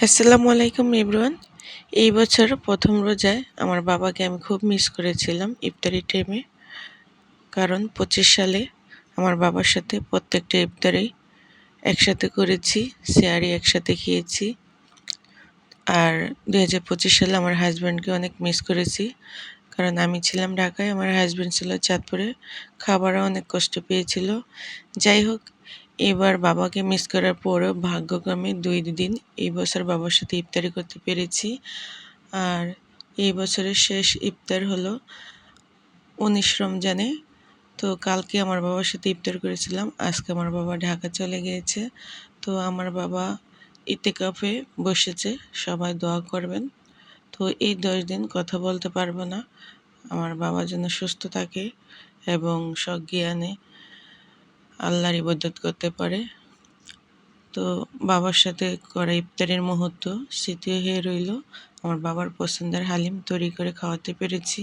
আসসালামু আলাইকুম এভরিওয়ান। এই বছর ১ম রোজায় আমার বাবাকে আমি খুব মিস করেছিলাম ইফতারি টাইমে। কারণ ২৫ সালে আমার বাবার সাথে প্রত্যেকটা ইফতারি একসাথে করেছি, সেহরি একসাথে খেয়েছি। আর ২০২৫ সালে আমার হাসব্যান্ডকে অনেক মিস করেছি। কারণ আমি ছিলাম ঢাকায়, আমার হাসব্যান্ড ছিল চাঁদপুরে। খাবারও অনেক কষ্ট পেয়েছিল। যাই হোক, এবার বাবাকে মিস করার পরেও ভাগ্যক্রমে ২ দিন এই বছর বাবার সাথে ইফতারি করতে পেরেছি। আর এই বছরের শেষ ইফতার হলো ১৯ রমজানে। তো কালকে আমার বাবার সাথে ইফতার করেছিলাম। আজকে আমার বাবা ঢাকা চলে গিয়েছে। তো আমার বাবা ইতিকাফে বসেছে। সবাই দোয়া করবেন। তো এই ১০ দিন কথা বলতে পারবো না। আমার বাবা যেন সুস্থ থাকে এবং সজ্ঞানে আল্লাহর ইবাদত করতে পারে। তো বাবার সাথে করা ইফতারের মুহূর্ত স্মৃতি হয়ে রইল। আমার বাবার পছন্দের হালিম তৈরি করে খাওয়াতে পেরেছি।